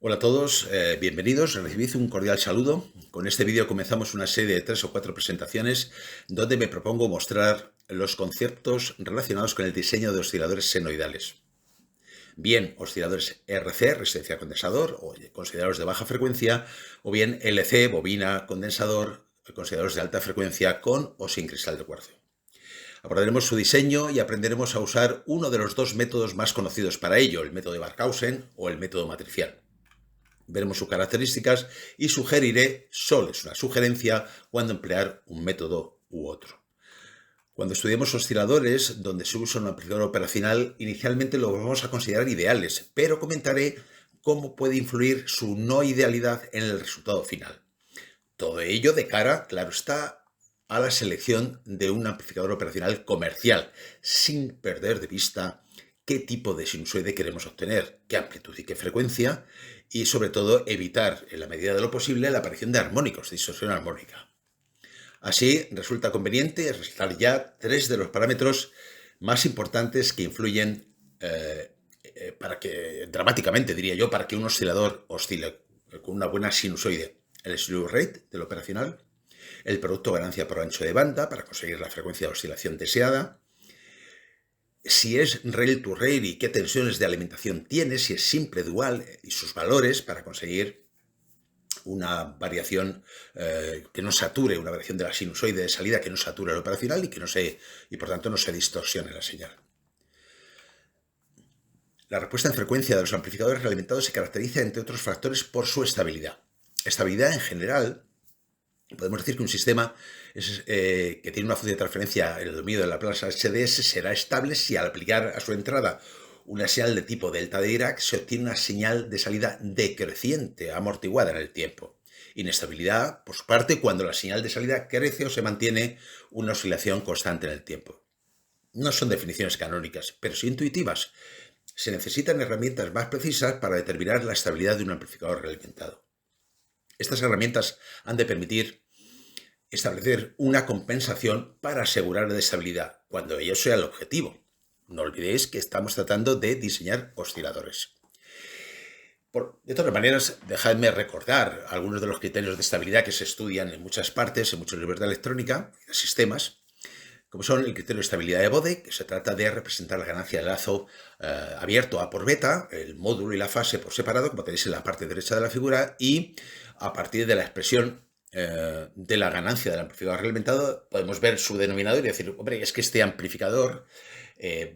Hola a todos, bienvenidos, recibid un cordial saludo. Con este vídeo comenzamos una serie de 3 o 4 presentaciones donde me propongo mostrar los conceptos relacionados con el diseño de osciladores senoidales. Bien osciladores RC, resistencia condensador, o considerados de baja frecuencia, o bien LC, bobina, condensador, considerados de alta frecuencia con o sin cristal de cuarzo. Abordaremos su diseño y aprenderemos a usar uno de los dos métodos más conocidos para ello, el método de Barkhausen o el método matricial. Veremos sus características y sugeriré, solo es una sugerencia, cuándo emplear un método u otro. Cuando estudiemos osciladores donde se usa un amplificador operacional, inicialmente lo vamos a considerar ideales, pero comentaré cómo puede influir su no idealidad en el resultado final. Todo ello de cara, claro está, a la selección de un amplificador operacional comercial, sin perder de vista qué tipo de sinusoide queremos obtener, qué amplitud y qué frecuencia, y sobre todo evitar, en la medida de lo posible, la aparición de armónicos, de distorsión armónica. Así, resulta conveniente resaltar ya 3 de los parámetros más importantes que influyen dramáticamente, diría yo, para que un oscilador oscile con una buena sinusoide. El slew rate del operacional, el producto ganancia por ancho de banda para conseguir la frecuencia de oscilación deseada, si es rail to rail y qué tensiones de alimentación tiene, si es simple, dual y sus valores para conseguir una variación que no sature, una variación de la sinusoide de salida que no sature el operacional y por tanto no se distorsione la señal. La respuesta en frecuencia de los amplificadores realimentados se caracteriza, entre otros factores, por su estabilidad. Estabilidad en general. Podemos decir que un sistema que tiene una función de transferencia en el dominio de la plaza HDS será estable si al aplicar a su entrada una señal de tipo delta de Dirac se obtiene una señal de salida decreciente, amortiguada en el tiempo. Inestabilidad, por su parte, cuando la señal de salida crece o se mantiene una oscilación constante en el tiempo. No son definiciones canónicas, pero sí intuitivas. Se necesitan herramientas más precisas para determinar la estabilidad de un amplificador realimentado. Estas herramientas han de permitir establecer una compensación para asegurar la estabilidad, cuando ello sea el objetivo. No olvidéis que estamos tratando de diseñar osciladores. De todas maneras, dejadme recordar algunos de los criterios de estabilidad que se estudian en muchas partes, en muchos libros de electrónica, de sistemas, como son el criterio de estabilidad de Bode, que se trata de representar la ganancia de lazo abierto A por beta, el módulo y la fase por separado, como tenéis en la parte derecha de la figura, y a partir de la expresión de la ganancia del amplificador realimentado, podemos ver su denominador y decir, hombre, es que este amplificador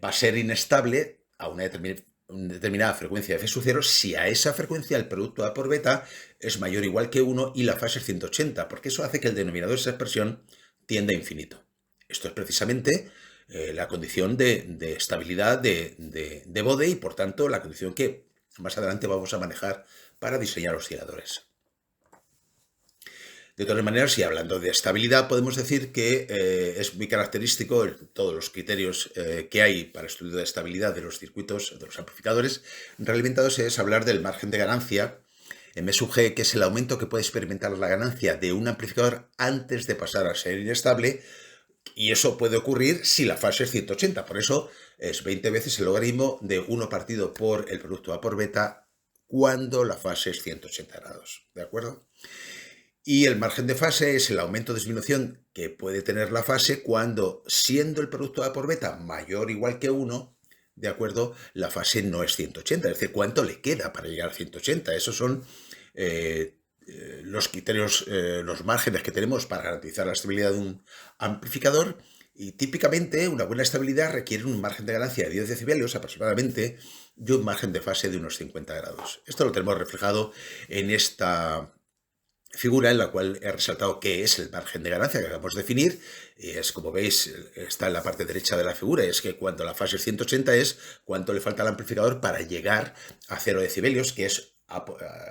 va a ser inestable a una determinada frecuencia de F sub 0 si a esa frecuencia el producto A por beta es mayor o igual que 1 y la fase es 180, porque eso hace que el denominador de esa expresión tienda a infinito. Esto es precisamente la condición de estabilidad de Bode y, por tanto, la condición que más adelante vamos a manejar para diseñar osciladores. De todas maneras, y hablando de estabilidad, podemos decir que es muy característico todos los criterios que hay para estudio de estabilidad de los circuitos, de los amplificadores realimentados, es hablar del margen de ganancia, M sub G, que es el aumento que puede experimentar la ganancia de un amplificador antes de pasar a ser inestable. Y eso puede ocurrir si la fase es 180, por eso es 20 veces el logaritmo de 1 partido por el producto A por beta cuando la fase es 180 grados, ¿de acuerdo? Y el margen de fase es el aumento o disminución que puede tener la fase cuando, siendo el producto A por beta mayor o igual que 1, ¿de acuerdo? La fase no es 180, es decir, ¿cuánto le queda para llegar a 180? Esos son los criterios, los márgenes que tenemos para garantizar la estabilidad de un amplificador, y típicamente una buena estabilidad requiere un margen de ganancia de 10 decibelios aproximadamente y un margen de fase de unos 50 grados. Esto lo tenemos reflejado en esta figura en la cual he resaltado qué es el margen de ganancia que acabamos de definir. Es, como veis, está en la parte derecha de la figura, es que cuando la fase es 180 es cuánto le falta al amplificador para llegar a 0 decibelios, que es a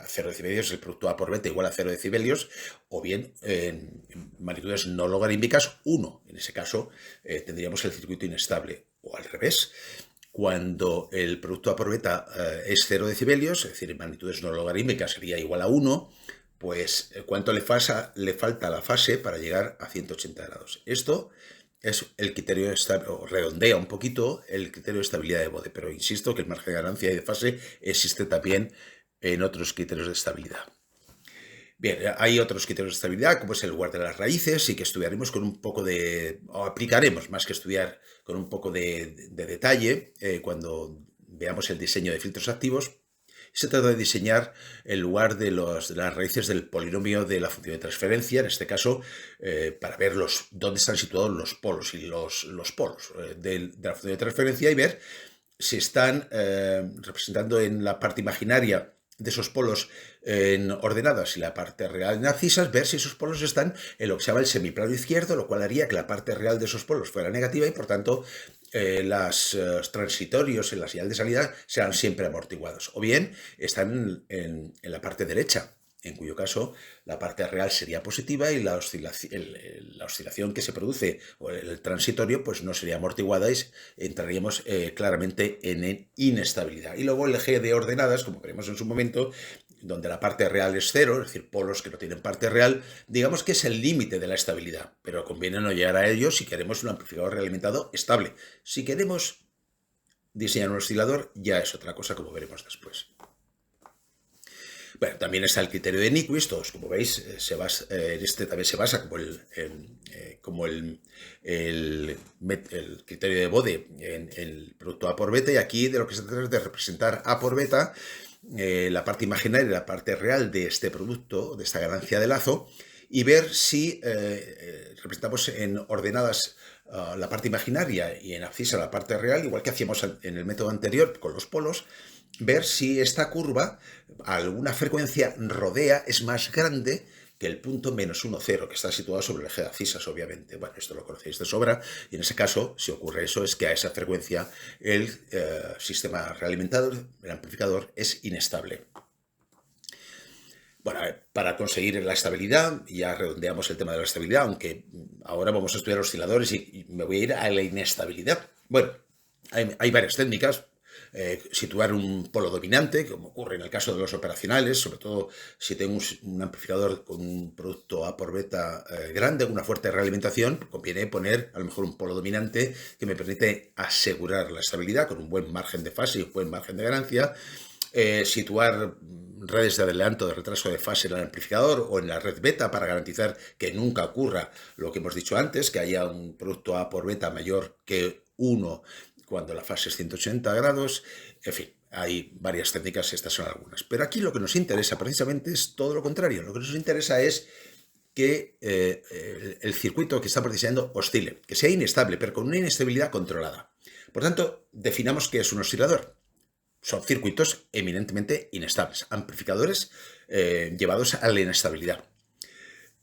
0 decibelios, el producto A por beta igual a 0 decibelios, o bien en magnitudes no logarítmicas 1. En ese caso tendríamos el circuito inestable, o al revés. Cuando el producto A por beta es 0 decibelios, es decir, en magnitudes no logarítmicas sería igual a 1, pues cuánto le falta a la fase para llegar a 180 grados. Esto es el criterio de estabilidad, o redondea un poquito el criterio de estabilidad de Bode, pero insisto que el margen de ganancia y de fase existe también en otros criterios de estabilidad. Bien, hay otros criterios de estabilidad, como es el lugar de las raíces, y que estudiaremos con un poco o aplicaremos más que estudiar con un poco de detalle cuando veamos el diseño de filtros activos. Se trata de diseñar el lugar de las raíces del polinomio de la función de transferencia, en este caso, para ver dónde están situados los polos y los polos de la función de transferencia y ver si están representando en la parte imaginaria de esos polos en ordenadas y la parte real en abscisas, ver si esos polos están en lo que se llama el semiplano izquierdo, lo cual haría que la parte real de esos polos fuera negativa y por tanto los transitorios en la señal de salida serán siempre amortiguados. O bien están en la parte derecha, en cuyo caso la parte real sería positiva y la oscilación que se produce o el transitorio pues no sería amortiguada y entraríamos claramente en inestabilidad. Y luego el eje de ordenadas, como veremos en su momento, donde la parte real es cero, es decir, polos que no tienen parte real, digamos que es el límite de la estabilidad, pero conviene no llegar a ello si queremos un amplificador realimentado estable. Si queremos diseñar un oscilador, ya es otra cosa, como veremos después. Bueno, también está el criterio de Nyquist, como veis, este también se basa como el criterio de Bode en el producto A por beta, y aquí de lo que se trata es de representar A por beta, la parte imaginaria y la parte real de este producto, de esta ganancia de lazo, y ver si representamos en ordenadas la parte imaginaria y en abscisa la parte real, igual que hacíamos en el método anterior con los polos, ver si esta curva a alguna frecuencia rodea, es más grande que el punto menos 1, 0, que está situado sobre el eje de abscisas, obviamente. Bueno, esto lo conocéis de sobra, y en ese caso, si ocurre eso, es que a esa frecuencia el sistema realimentado, el amplificador, es inestable. Bueno, para conseguir la estabilidad, ya redondeamos el tema de la estabilidad, aunque ahora vamos a estudiar osciladores y me voy a ir a la inestabilidad. Bueno, hay varias técnicas. Situar un polo dominante, como ocurre en el caso de los operacionales, sobre todo si tengo un amplificador con un producto A por beta grande, una fuerte realimentación, conviene poner a lo mejor un polo dominante que me permite asegurar la estabilidad con un buen margen de fase y un buen margen de ganancia. Situar redes de adelanto, de retraso de fase en el amplificador o en la red beta para garantizar que nunca ocurra lo que hemos dicho antes, que haya un producto A por beta mayor que 1 cuando la fase es 180 grados, en fin, hay varias técnicas, estas son algunas. Pero aquí lo que nos interesa precisamente es todo lo contrario. Lo que nos interesa es que el circuito que estamos diseñando oscile, que sea inestable, pero con una inestabilidad controlada. Por tanto, definamos qué es un oscilador. Son circuitos eminentemente inestables, amplificadores llevados a la inestabilidad,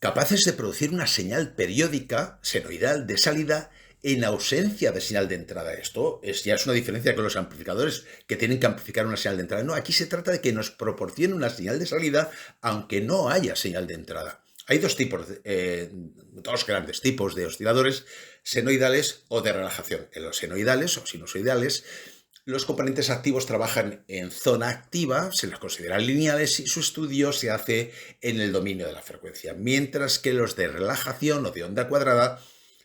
capaces de producir una señal periódica senoidal de salida en ausencia de señal de entrada. Esto ya es una diferencia con los amplificadores que tienen que amplificar una señal de entrada. No, aquí se trata de que nos proporcione una señal de salida aunque no haya señal de entrada. Hay dos grandes tipos de osciladores, senoidales o de relajación. En los senoidales o sinusoidales, los componentes activos trabajan en zona activa, se los considera lineales y su estudio se hace en el dominio de la frecuencia, mientras que los de relajación o de onda cuadrada,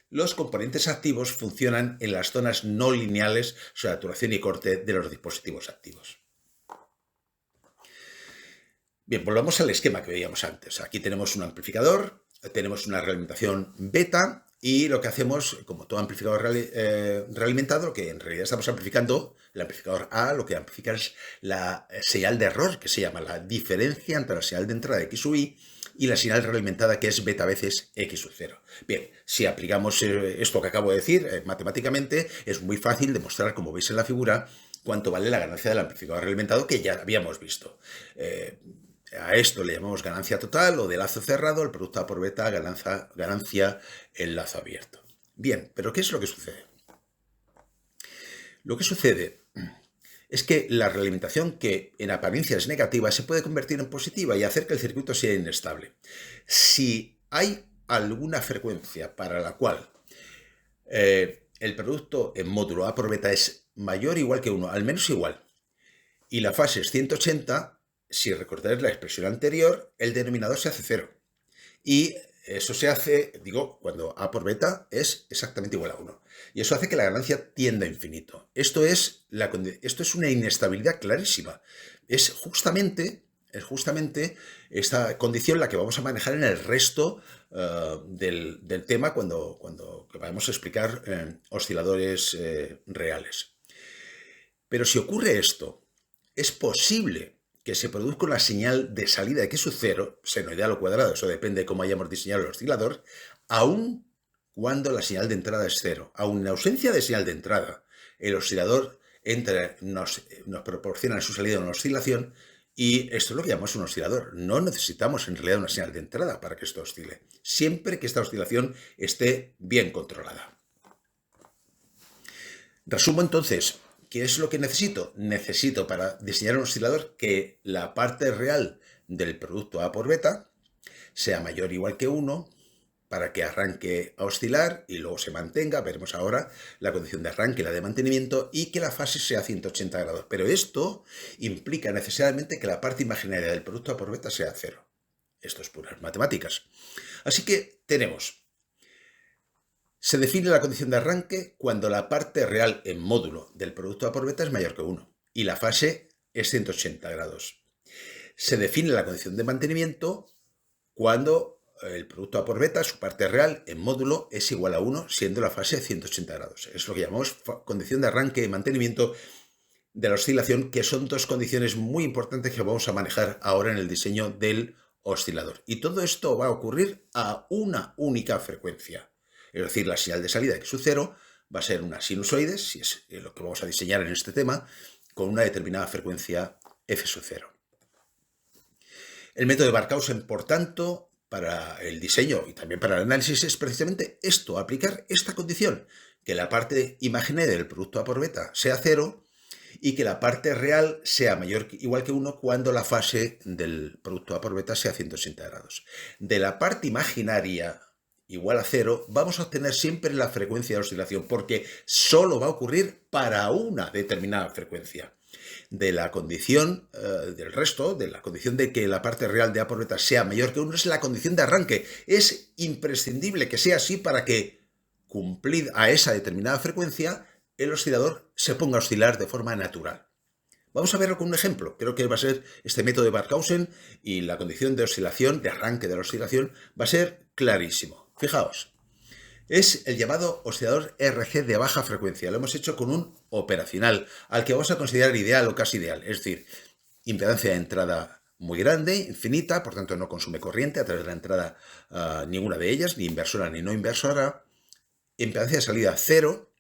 los componentes activos funcionan en las zonas no lineales, saturación y corte de los dispositivos activos. Bien, volvamos al esquema que veíamos antes. Aquí tenemos un amplificador, tenemos una realimentación beta y lo que hacemos, como todo amplificador realimentado, lo que en realidad estamos amplificando, el amplificador A, lo que amplifica es la señal de error, que se llama la diferencia entre la señal de entrada X sub I y la señal realimentada, que es beta veces X sub 0. Bien, si aplicamos esto que acabo de decir matemáticamente, es muy fácil demostrar, como veis en la figura, cuánto vale la ganancia del amplificador realimentado, que ya habíamos visto. A esto le llamamos ganancia total o de lazo cerrado, el producto A por beta, ganancia en lazo abierto. Bien, pero ¿qué es lo que sucede? Lo que sucede es que la realimentación, que en apariencia es negativa, se puede convertir en positiva y hacer que el circuito sea inestable. Si hay alguna frecuencia para la cual el producto en módulo A por beta es mayor o igual que 1, al menos igual, y la fase es 180, si recordáis la expresión anterior, el denominador se hace 0. Y eso se hace, digo, cuando A por beta es exactamente igual a 1. Y eso hace que la ganancia tienda a infinito. Esto es una inestabilidad clarísima. Es justamente esta condición la que vamos a manejar en el resto del tema cuando vamos a explicar osciladores reales. Pero si ocurre esto, es posible que se produzca una señal de salida de cero, senoidal o cuadrado, eso depende de cómo hayamos diseñado el oscilador, aun cuando la señal de entrada es cero. Aun en ausencia de señal de entrada, el oscilador nos proporciona a su salida una oscilación, y esto es lo que llamamos un oscilador. No necesitamos en realidad una señal de entrada para que esto oscile, siempre que esta oscilación esté bien controlada. Resumo entonces. ¿Qué es lo que necesito? Necesito para diseñar un oscilador que la parte real del producto A por beta sea mayor o igual que 1 para que arranque a oscilar y luego se mantenga. Veremos ahora la condición de arranque y la de mantenimiento, y que la fase sea 180 grados. Pero esto implica necesariamente que la parte imaginaria del producto A por beta sea 0. Esto es puras matemáticas. Así que tenemos... Se define la condición de arranque cuando la parte real en módulo del producto A por beta es mayor que 1 y la fase es 180 grados. Se define la condición de mantenimiento cuando el producto A por beta, su parte real en módulo, es igual a 1, siendo la fase 180 grados. Es lo que llamamos condición de arranque y mantenimiento de la oscilación, que son dos condiciones muy importantes que vamos a manejar ahora en el diseño del oscilador. Y todo esto va a ocurrir a una única frecuencia. Es decir, la señal de salida de x0 va a ser una sinusoide, si es lo que vamos a diseñar en este tema, con una determinada frecuencia f0. El método de Barkhausen, por tanto, para el diseño y también para el análisis, es precisamente esto, aplicar esta condición, que la parte imaginaria del producto A por beta sea 0 y que la parte real sea mayor o igual que 1 cuando la fase del producto A por beta sea 180 grados. De la parte imaginaria igual a 0, vamos a obtener siempre la frecuencia de oscilación, porque solo va a ocurrir para una determinada frecuencia. De la condición del resto, de la condición de que la parte real de A por beta sea mayor que 1, es la condición de arranque. Es imprescindible que sea así para que, cumplida a esa determinada frecuencia, el oscilador se ponga a oscilar de forma natural. Vamos a verlo con un ejemplo. Creo que va a ser este método de Barkhausen, y la condición de oscilación, de arranque de la oscilación, va a ser clarísimo. Fijaos, es el llamado oscilador RC de baja frecuencia. Lo hemos hecho con un operacional, al que vamos a considerar ideal o casi ideal. Es decir, impedancia de entrada muy grande, infinita, por tanto no consume corriente a través de la entrada ninguna de ellas, ni inversora ni no inversora. Impedancia de salida 0.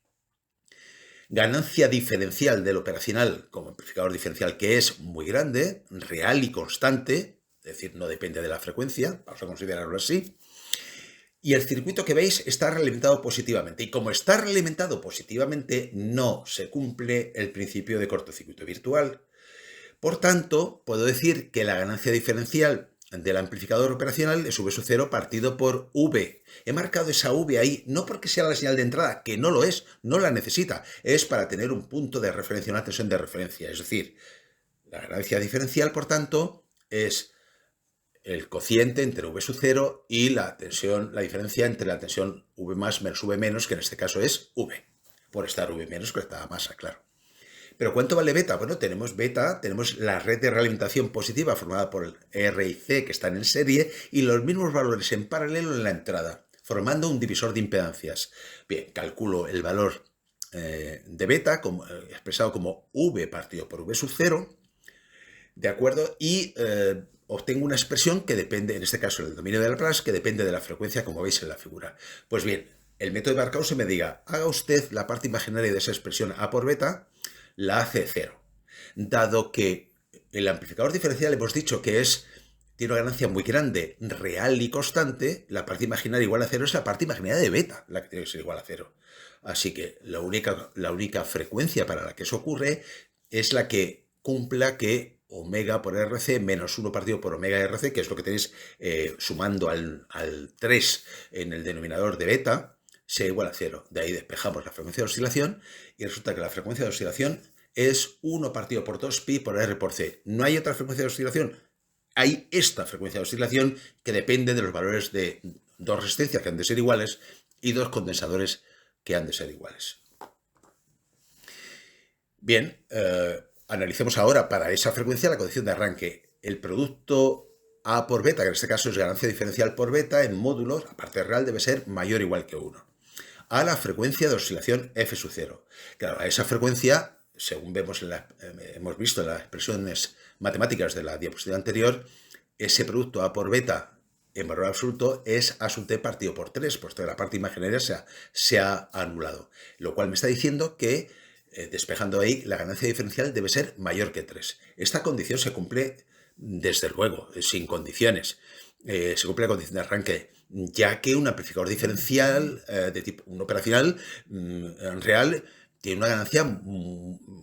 Ganancia diferencial del operacional como amplificador diferencial, que es muy grande, real y constante, es decir, no depende de la frecuencia, vamos a considerarlo así. Y el circuito que veis está realimentado positivamente. Y como está realimentado positivamente, no se cumple el principio de cortocircuito virtual. Por tanto, puedo decir que la ganancia diferencial del amplificador operacional es V0 partido por V. He marcado esa V ahí, no porque sea la señal de entrada, que no lo es, no la necesita. Es para tener un punto de referencia, una tensión de referencia. Es decir, la ganancia diferencial, por tanto, es el cociente entre V0 y la diferencia entre la tensión V más menos V menos, que en este caso es V, por estar V menos con esta masa, claro. ¿Pero cuánto vale beta? Bueno, tenemos beta, tenemos la red de realimentación positiva formada por el R y C que están en serie, y los mismos valores en paralelo en la entrada, formando un divisor de impedancias. Bien, calculo el valor de beta expresado como V partido por V0, ¿de acuerdo? Y obtengo una expresión que depende, en este caso el dominio de Laplace, que depende de la frecuencia, como veis en la figura. Pues bien, el método de Barkhausen me diga, haga usted la parte imaginaria de esa expresión A por beta, la hace 0. Dado que el amplificador diferencial hemos dicho que tiene una ganancia muy grande, real y constante, la parte imaginaria igual a 0 es la parte imaginaria de beta, la que tiene que ser igual a 0. Así que la única frecuencia para la que eso ocurre es la que cumpla que omega por RC menos 1 partido por omega RC, que es lo que tenéis sumando al 3 en el denominador de beta, sea igual a 0. De ahí despejamos la frecuencia de oscilación y resulta que la frecuencia de oscilación es 1 partido por 2 pi por R por C. No hay otra frecuencia de oscilación. Hay esta frecuencia de oscilación que depende de los valores de dos resistencias que han de ser iguales y dos condensadores que han de ser iguales. Bien, analicemos ahora para esa frecuencia la condición de arranque. El producto A por beta, que en este caso es ganancia diferencial por beta, en módulos, la parte real debe ser mayor o igual que 1. A la frecuencia de oscilación f sub 0. Claro, a esa frecuencia, según hemos visto en las expresiones matemáticas de la diapositiva anterior, ese producto A por beta en valor absoluto es A sub t partido por 3, puesto que la parte imaginaria se ha anulado. Lo cual me está diciendo que, despejando ahí, la ganancia diferencial debe ser mayor que 3. Esta condición se cumple, desde luego, sin condiciones. Se cumple la condición de arranque, ya que un amplificador diferencial de tipo un operacional real tiene una ganancia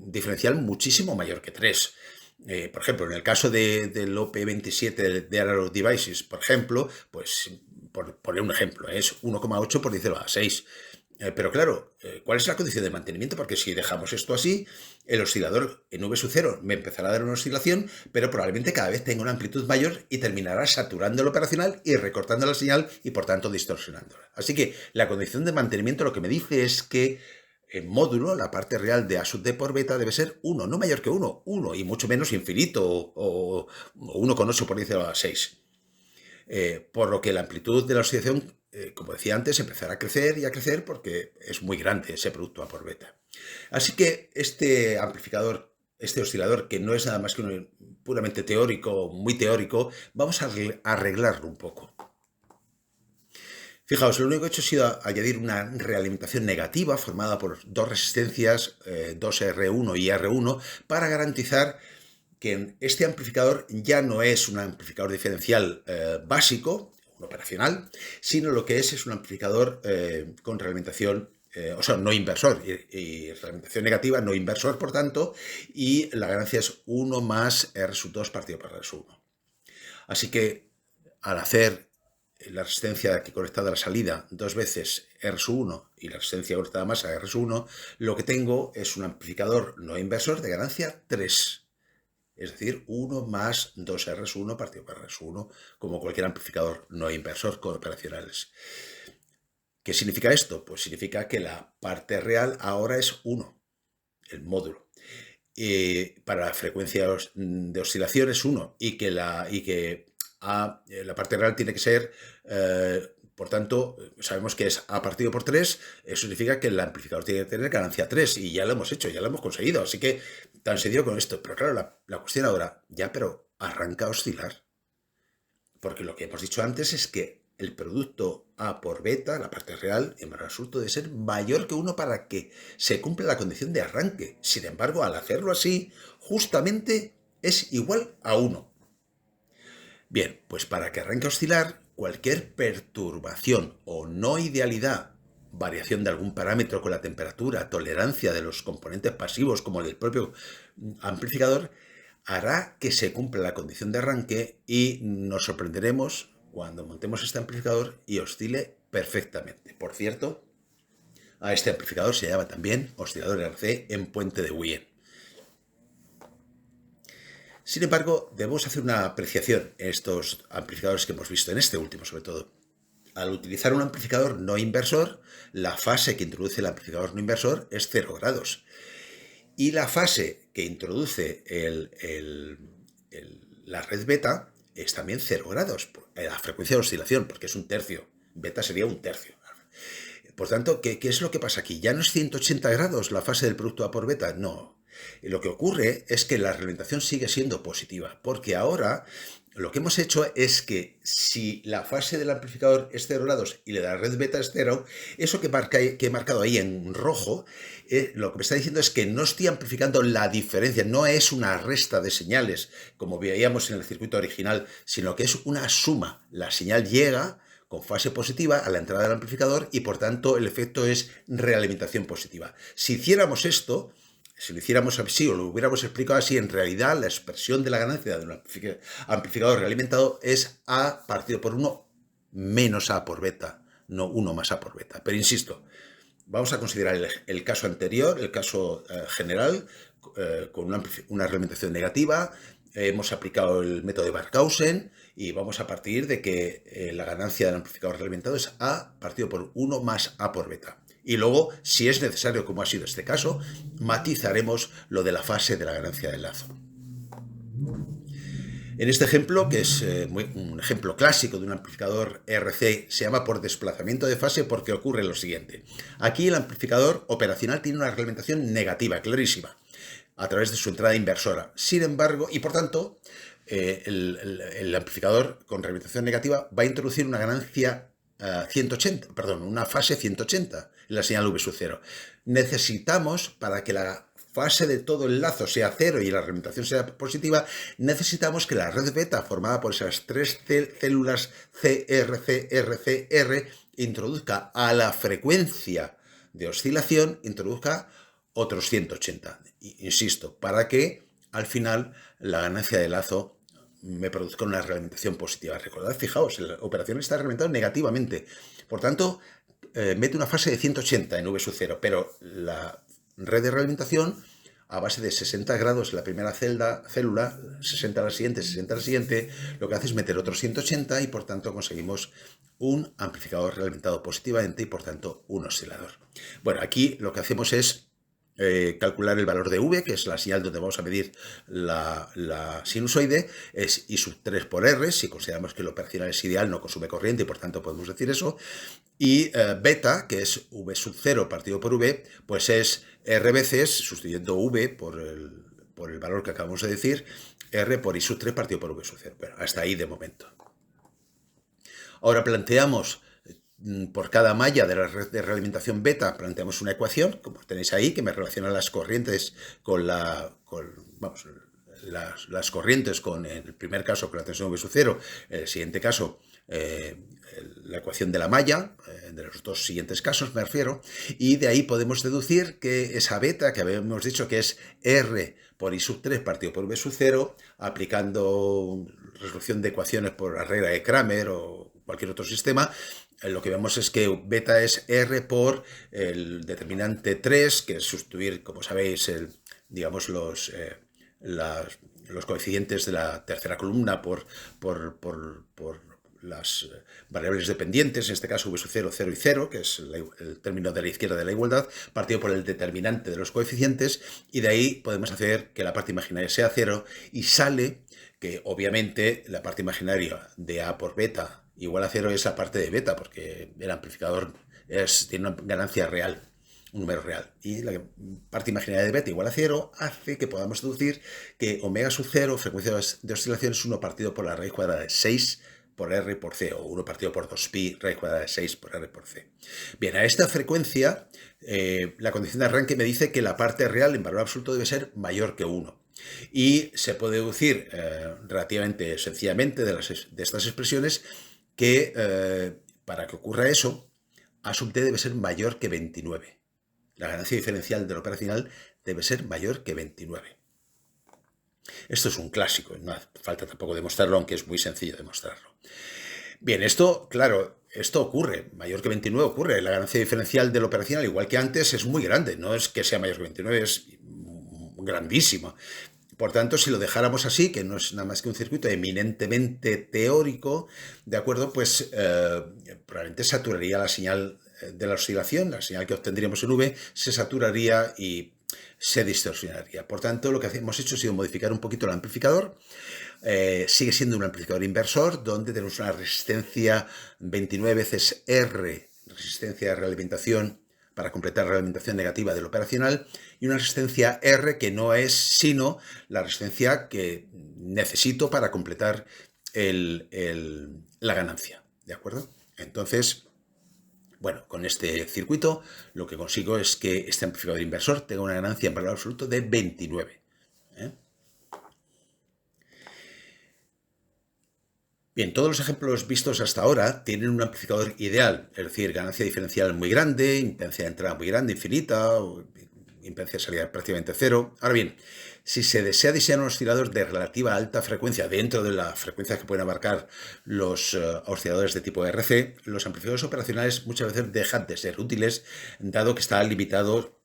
diferencial muchísimo mayor que 3. Por ejemplo, en el caso del OP27 de Analog Devices, por ejemplo, pues por poner un ejemplo, es 1,8 por 10 a la 6. Pero claro, ¿cuál es la condición de mantenimiento? Porque si dejamos esto así, el oscilador en V sub 0 me empezará a dar una oscilación, pero probablemente cada vez tenga una amplitud mayor y terminará saturando el operacional y recortando la señal y por tanto distorsionándola. Así que la condición de mantenimiento lo que me dice es que en módulo, la parte real de A sub d por beta debe ser 1, no mayor que 1, y mucho menos infinito, o 1,8 por 10 a la 6. Por lo que la amplitud de la oscilación, como decía antes, empezará a crecer porque es muy grande ese producto A por beta. Así que este amplificador, este oscilador, que no es nada más que puramente teórico, muy teórico, vamos a arreglarlo un poco. Fijaos, lo único que he hecho ha sido añadir una realimentación negativa formada por dos resistencias, 2R1 y R1, para garantizar que este amplificador ya no es un amplificador diferencial básico, un operacional, sino lo que es un amplificador con realimentación, no inversor, y realimentación negativa, no inversor, por tanto, y la ganancia es 1 más R sub 2 partido por R sub 1. Así que al hacer la resistencia aquí conectada a la salida dos veces R sub 1 y la resistencia conectada más a R sub 1, lo que tengo es un amplificador no inversor de ganancia 3. Es decir, 1 más 2R sub 1 partido por R sub 1, como cualquier amplificador no inversor con operacionales. ¿Qué significa esto? Pues significa que la parte real ahora es 1, el módulo. Para la frecuencia de oscilación es 1 y que la parte real tiene que ser, por tanto, sabemos que es A partido por 3, eso significa que el amplificador tiene que tener ganancia 3 y ya lo hemos hecho, ya lo hemos conseguido, así que tan sencillo con esto. Pero claro, la cuestión ahora, pero arranca a oscilar, porque lo que hemos dicho antes es que el producto A por beta, la parte real, en valor absoluto debe ser mayor que 1 para que se cumpla la condición de arranque. Sin embargo, al hacerlo así, justamente es igual a 1. Bien, pues para que arranque a oscilar, cualquier perturbación o no idealidad, variación de algún parámetro con la temperatura, tolerancia de los componentes pasivos como el del propio amplificador, hará que se cumpla la condición de arranque y nos sorprenderemos cuando montemos este amplificador y oscile perfectamente. Por cierto, a este amplificador se llama también oscilador RC en puente de Wien. Sin embargo, debemos hacer una apreciación en estos amplificadores que hemos visto, en este último sobre todo. Al utilizar un amplificador no inversor, la fase que introduce el amplificador no inversor es 0 grados. Y la fase que introduce la red beta es también 0 grados, la frecuencia de oscilación, porque es 1/3. Beta sería 1/3. Por tanto, ¿qué es lo que pasa aquí? ¿Ya no es 180 grados la fase del producto A por beta? No. Lo que ocurre es que la realimentación sigue siendo positiva, porque ahora lo que hemos hecho es que si la fase del amplificador es 0 grados y la red beta es 0, eso que he marcado ahí en rojo, lo que me está diciendo es que no estoy amplificando la diferencia, no es una resta de señales, como veíamos en el circuito original, sino que es una suma. La señal llega con fase positiva a la entrada del amplificador y por tanto el efecto es realimentación positiva. Si hiciéramos esto, si lo hiciéramos así o lo hubiéramos explicado así, en realidad la expresión de la ganancia de un amplificador realimentado es A partido por 1 menos A por beta, no 1 más A por beta. Pero insisto, vamos a considerar el caso anterior, el caso general, con una realimentación negativa, hemos aplicado el método de Barkhausen y vamos a partir de que la ganancia del amplificador realimentado es A partido por 1 más A por beta. Y luego, si es necesario, como ha sido este caso, matizaremos lo de la fase de la ganancia del lazo. En este ejemplo, que es un ejemplo clásico de un amplificador RC, se llama por desplazamiento de fase porque ocurre lo siguiente. Aquí el amplificador operacional tiene una realimentación negativa, clarísima, a través de su entrada inversora. Sin embargo, y por tanto, el amplificador con realimentación negativa va a introducir una ganancia 180, perdón, una fase 180 en la señal V sub 0. Necesitamos, para que la fase de todo el lazo sea 0 y la realimentación sea positiva, necesitamos que la red beta formada por esas tres células CR introduzca a la frecuencia de oscilación, introduzca otros 180. Insisto, para que al final la ganancia de lazo me produzca una realimentación positiva. Recordad, fijaos, la operación está realimentada negativamente. Por tanto, mete una fase de 180 en V sub 0, pero la red de realimentación a base de 60 grados en la primera célula, 60 a la siguiente, 60 a la siguiente, lo que hace es meter otros 180 y por tanto conseguimos un amplificador realimentado positivamente y por tanto un oscilador. Bueno, aquí lo que hacemos es calcular el valor de V, que es la señal donde vamos a medir la sinusoide, es I sub 3 por R, si consideramos que lo operacional es ideal, no consume corriente y por tanto podemos decir eso, y beta, que es V sub 0 partido por V, pues es R veces, sustituyendo V por el valor que acabamos de decir, R por I sub 3 partido por V sub 0. Bueno, hasta ahí de momento. Ahora planteamos por cada malla de la red de realimentación beta, planteamos una ecuación, como tenéis ahí, que me relaciona las corrientes con las corrientes con, en el primer caso, con la tensión V sub 0, en el siguiente caso, la ecuación de la malla, de los dos siguientes casos me refiero, y de ahí podemos deducir que esa beta, que habíamos dicho que es R por I sub 3 partido por V sub 0, aplicando resolución de ecuaciones por la regla de Kramer o cualquier otro sistema, lo que vemos es que beta es R por el determinante 3, que es sustituir, como sabéis, digamos los coeficientes de la tercera columna por las variables dependientes, en este caso V sub 0, 0 y 0, que es el término de la izquierda de la igualdad, partido por el determinante de los coeficientes, y de ahí podemos hacer que la parte imaginaria sea 0, y sale que obviamente la parte imaginaria de A por beta igual a 0 es la parte de beta, porque el amplificador tiene una ganancia real, un número real. Y la parte imaginaria de beta igual a 0 hace que podamos deducir que omega sub 0, frecuencia de oscilación, es 1 partido por la raíz cuadrada de 6 por R por C, o 1 partido por 2pi, raíz cuadrada de 6 por R por C. Bien, a esta frecuencia, la condición de arranque me dice que la parte real en valor absoluto debe ser mayor que 1. Y se puede deducir relativamente sencillamente de estas expresiones que para que ocurra eso, A sub t debe ser mayor que 29. La ganancia diferencial del operacional debe ser mayor que 29. Esto es un clásico, no hace falta tampoco demostrarlo, aunque es muy sencillo demostrarlo. Bien, esto, claro, esto ocurre, mayor que 29 ocurre. La ganancia diferencial del operacional, igual que antes, es muy grande, no es que sea mayor que 29, es grandísima. Por tanto, si lo dejáramos así, que no es nada más que un circuito eminentemente teórico, ¿de acuerdo? Pues probablemente saturaría la señal de la oscilación, la señal que obtendríamos en V, se saturaría y se distorsionaría. Por tanto, lo que hemos hecho ha sido modificar un poquito el amplificador. Sigue siendo un amplificador inversor, donde tenemos una resistencia 29 veces R, resistencia de realimentación, para completar la realimentación negativa del operacional, y una resistencia R que no es sino la resistencia que necesito para completar la ganancia, ¿de acuerdo? Entonces, bueno, con este circuito lo que consigo es que este amplificador inversor tenga una ganancia en valor absoluto de 29. Bien, todos los ejemplos vistos hasta ahora tienen un amplificador ideal, es decir, ganancia diferencial muy grande, impedancia de entrada muy grande, infinita, o impedancia de salida prácticamente 0. Ahora bien, si se desea diseñar un oscilador de relativa alta frecuencia dentro de la frecuencia que pueden abarcar los osciladores de tipo RC, los amplificadores operacionales muchas veces dejan de ser útiles, dado que está limitado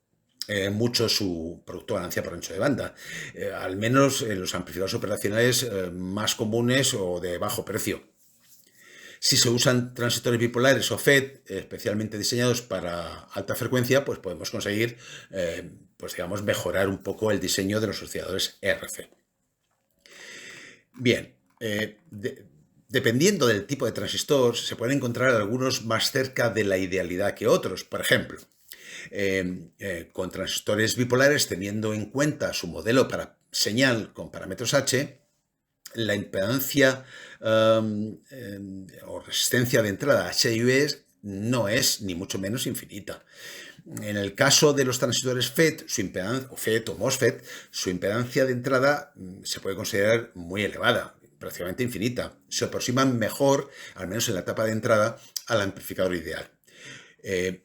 mucho su producto ganancia por ancho de banda, al menos en los amplificadores operacionales más comunes o de bajo precio. Si se usan transistores bipolares o FET, especialmente diseñados para alta frecuencia, pues podemos conseguir, pues digamos, mejorar un poco el diseño de los osciladores RC. Bien, dependiendo del tipo de transistor, se pueden encontrar algunos más cerca de la idealidad que otros. Por ejemplo, con transistores bipolares, teniendo en cuenta su modelo para señal con parámetros H, la impedancia o resistencia de entrada HIV no es ni mucho menos infinita. En el caso de los transistores FET, FET o MOSFET, su impedancia de entrada se puede considerar muy elevada, prácticamente infinita. Se aproximan mejor, al menos en la etapa de entrada, al amplificador ideal.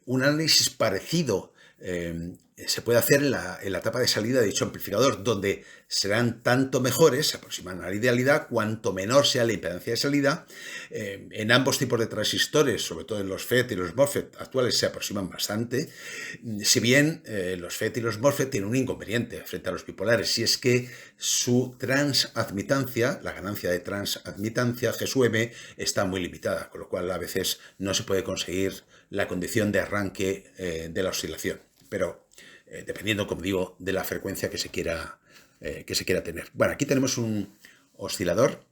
Un análisis parecido se puede hacer en la etapa de salida de dicho amplificador, donde serán tanto mejores, se aproximan a la idealidad, cuanto menor sea la impedancia de salida. En ambos tipos de transistores, sobre todo en los FET y los MOSFET actuales, se aproximan bastante, si bien los FET y los MOSFET tienen un inconveniente frente a los bipolares, y es que su transadmitancia, la ganancia de transadmitancia, G sub M, está muy limitada, con lo cual a veces no se puede conseguir la condición de arranque de la oscilación. Pero dependiendo, como digo, de la frecuencia que se quiera tener. Bueno, aquí tenemos un oscilador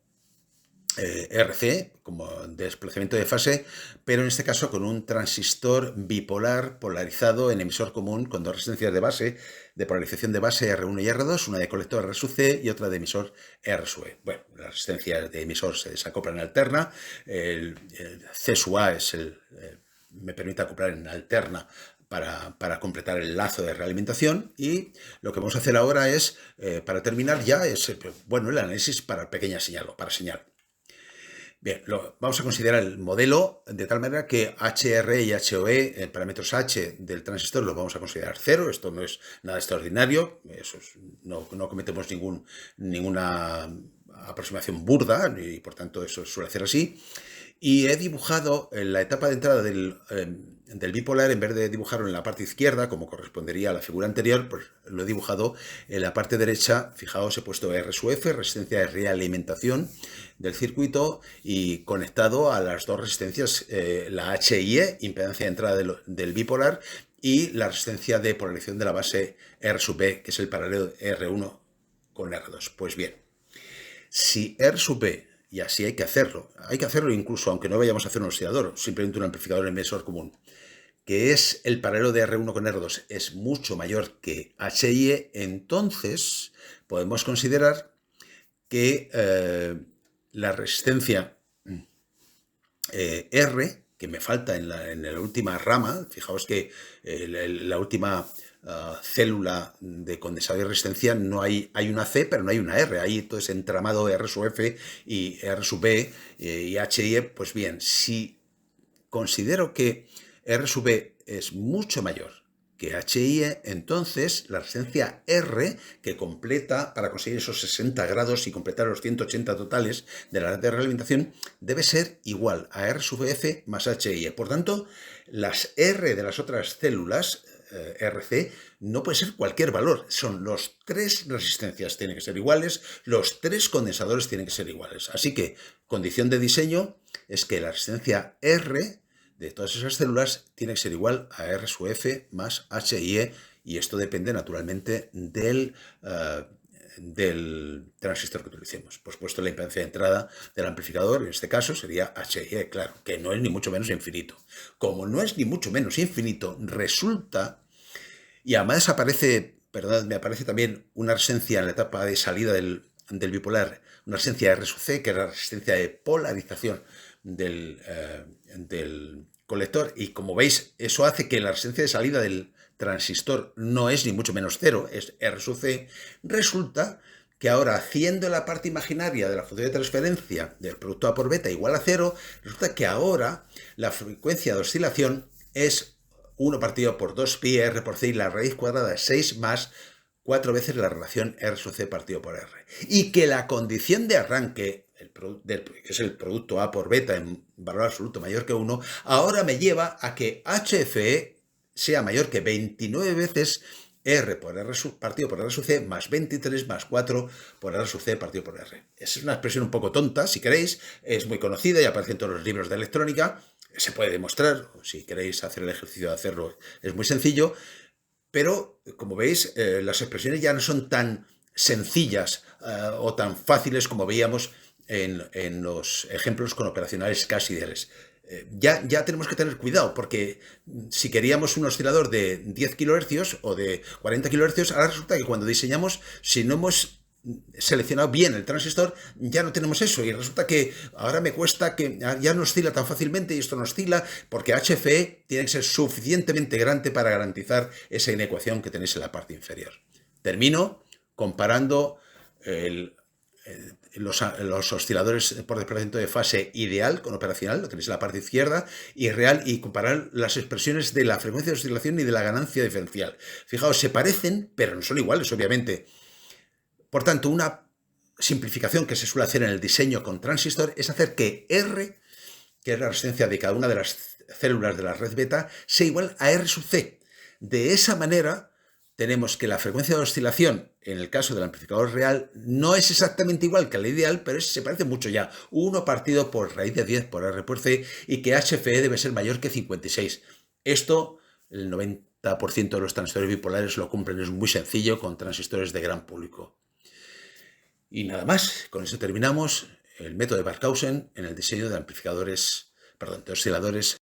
RC, como desplazamiento de fase, pero en este caso con un transistor bipolar polarizado en emisor común con dos resistencias de base, de polarización de base R1 y R2, una de colector R sub C y otra de emisor R sub E. Bueno, las resistencias de emisor se desacoplan en alterna, el C sub A me permite acoplar en alterna para completar el lazo de realimentación, y lo que vamos a hacer ahora es, para terminar ya, es el análisis para pequeña señal o para señal. Bien, vamos a considerar el modelo de tal manera que HR y HOE, en parámetros H del transistor, los vamos a considerar 0. Esto no es nada extraordinario, no cometemos ninguna aproximación burda y por tanto eso suele ser así. Y he dibujado en la etapa de entrada del bipolar, en vez de dibujarlo en la parte izquierda, como correspondería a la figura anterior, pues lo he dibujado en la parte derecha. Fijaos, he puesto R sub F, resistencia de realimentación del circuito, y conectado a las dos resistencias, la H y E, impedancia de entrada del bipolar, y la resistencia de polarización de la base R sub B, que es el paralelo de R1 con R2. Pues bien, si R sub B, y así hay que hacerlo incluso aunque no vayamos a hacer un oscilador, simplemente un amplificador emisor común, que es el paralelo de R1 con R2, es mucho mayor que HIE, entonces podemos considerar que la resistencia R, que me falta en la última rama, fijaos que la última célula de condensador de resistencia no hay una C, pero no hay una R, hay todo ese entramado R sub F y R sub B y HIE. Pues bien, si considero que R sub B es mucho mayor que HIE, entonces la resistencia R, que completa para conseguir esos 60 grados y completar los 180 totales de la red de realimentación, debe ser igual a R sub F más HIE. Por tanto, las R de las otras células RC no puede ser cualquier valor, son los 3 resistencias tienen que ser iguales, los 3 condensadores tienen que ser iguales. Así que condición de diseño es que la resistencia R de todas esas células tiene que ser igual a R sub F más HIE, y esto depende naturalmente del transistor que utilicemos. Pues puesto la impedancia de entrada del amplificador, en este caso sería HIE, claro, que no es ni mucho menos infinito. Como no es ni mucho menos infinito, resulta, y además me aparece también una resistencia en la etapa de salida del bipolar, una resistencia R sub C, que es la resistencia de polarización del colector, y como veis, eso hace que la resistencia de salida del transistor no es ni mucho menos 0, es R sub C. Resulta que ahora, haciendo la parte imaginaria de la función de transferencia del producto A por beta igual a 0, resulta que ahora la frecuencia de oscilación es 1 partido por 2 pi R por C, y la raíz cuadrada es 6 más 4 veces la relación R sub C partido por R. Y que la condición de arranque, que es el producto A por beta en valor absoluto mayor que 1, ahora me lleva a que HFE sea mayor que 29 veces R por R partido por R sub C más 23 más 4 por R sub C partido por R. Esa es una expresión un poco tonta, si queréis, es muy conocida y aparece en todos los libros de electrónica, se puede demostrar, si queréis hacer el ejercicio de hacerlo es muy sencillo, pero como veis las expresiones ya no son tan sencillas o tan fáciles como veíamos en los ejemplos con operacionales casi ideales. Ya tenemos que tener cuidado, porque si queríamos un oscilador de 10 kHz o de 40 kHz, ahora resulta que cuando diseñamos, si no hemos seleccionado bien el transistor, ya no tenemos eso, y resulta que ahora me cuesta que ya no oscila tan fácilmente, y esto no oscila porque HFE tiene que ser suficientemente grande para garantizar esa inecuación que tenéis en la parte inferior. Termino comparando los osciladores por desplazamiento de fase ideal con operacional, lo tenéis en la parte izquierda, y real, y comparar las expresiones de la frecuencia de oscilación y de la ganancia diferencial. Fijaos, se parecen, pero no son iguales, obviamente. Por tanto, una simplificación que se suele hacer en el diseño con transistor es hacer que R, que es la resistencia de cada una de las células de la red beta, sea igual a R sub C. De esa manera tenemos que la frecuencia de oscilación, en el caso del amplificador real, no es exactamente igual que la ideal, pero se parece mucho ya. 1 partido por raíz de 10 por R por C, y que HFE debe ser mayor que 56. Esto, el 90% de los transistores bipolares lo cumplen, es muy sencillo con transistores de gran público. Y nada más, con eso terminamos el método de Barkhausen en el diseño de amplificadores, perdón, de osciladores